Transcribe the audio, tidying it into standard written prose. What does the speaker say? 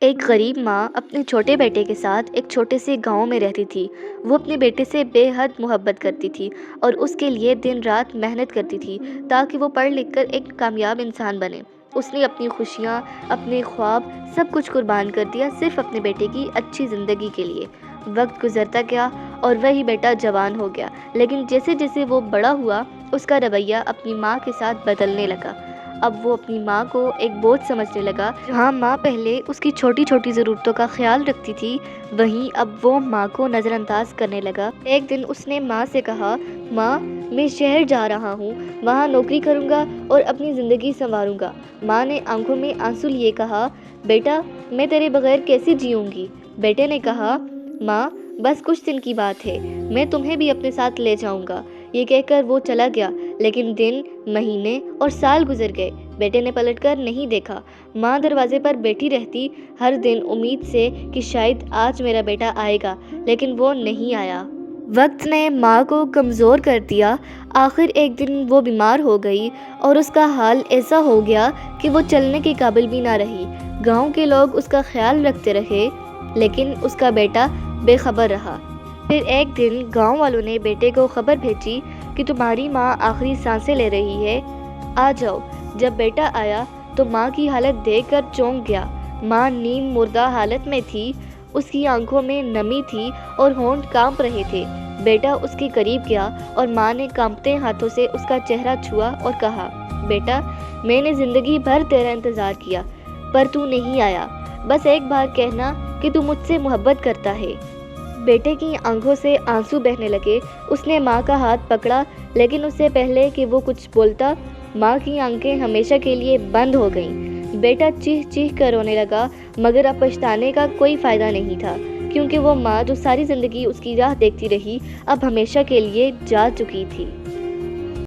एक गरीब माँ अपने छोटे बेटे के साथ एक छोटे से गांव में रहती थी। वो अपने बेटे से बेहद मोहब्बत करती थी और उसके लिए दिन रात मेहनत करती थी ताकि वो पढ़ लिख कर एक कामयाब इंसान बने। उसने अपनी खुशियाँ, अपने ख्वाब, सब कुछ कुर्बान कर दिया सिर्फ अपने बेटे की अच्छी ज़िंदगी के लिए। वक्त गुजरता गया और वही बेटा जवान हो गया, लेकिन जैसे जैसे वो बड़ा हुआ उसका रवैया अपनी माँ के साथ बदलने लगा। अब वो अपनी माँ को एक बोझ समझने लगा। जहाँ माँ पहले उसकी छोटी छोटी ज़रूरतों का ख्याल रखती थी, वहीं अब वो माँ को नज़रअंदाज करने लगा। एक दिन उसने माँ से कहा, माँ, मैं शहर जा रहा हूँ, वहाँ नौकरी करूँगा और अपनी ज़िंदगी संवारूँगा। माँ ने आंखों में आंसू लिए कहा, बेटा, मैं तेरे बगैर कैसे जीऊँगी। बेटे ने कहा, माँ, बस कुछ दिन की बात है, मैं तुम्हें भी अपने साथ ले जाऊँगा। ये कहकर वो चला गया, लेकिन दिन, महीने और साल गुजर गए। बेटे ने पलटकर नहीं देखा। माँ दरवाजे पर बैठी रहती, हर दिन उम्मीद से कि शायद आज मेरा बेटा आएगा, लेकिन वो नहीं आया। वक्त ने माँ को कमज़ोर कर दिया। आखिर एक दिन वो बीमार हो गई और उसका हाल ऐसा हो गया कि वो चलने के काबिल भी ना रही। गांव के लोग उसका ख्याल रखते रहे, लेकिन उसका बेटा बेखबर रहा। फिर एक दिन गांव वालों ने बेटे को खबर भेजी कि तुम्हारी माँ आखिरी सांसें ले रही है, आ जाओ। जब बेटा आया तो माँ की हालत देखकर चौंक गया। माँ नीम मुर्दा हालत में थी, उसकी आंखों में नमी थी और होंठ कांप रहे थे। बेटा उसके करीब गया और माँ ने कांपते हाथों से उसका चेहरा छुआ और कहा, बेटा, मैंने ज़िंदगी भर तेरा इंतज़ार किया, पर तू नहीं आया। बस एक बार कहना कि तू मुझसे मोहब्बत करता है। बेटे की आंखों से आंसू बहने लगे। उसने माँ का हाथ पकड़ा, लेकिन उससे पहले कि वो कुछ बोलता, माँ की आंखें हमेशा के लिए बंद हो गईं। बेटा चीख चीख कर रोने लगा, मगर अब पछताने का कोई फ़ायदा नहीं था, क्योंकि वो माँ जो सारी ज़िंदगी उसकी राह देखती रही, अब हमेशा के लिए जा चुकी थी।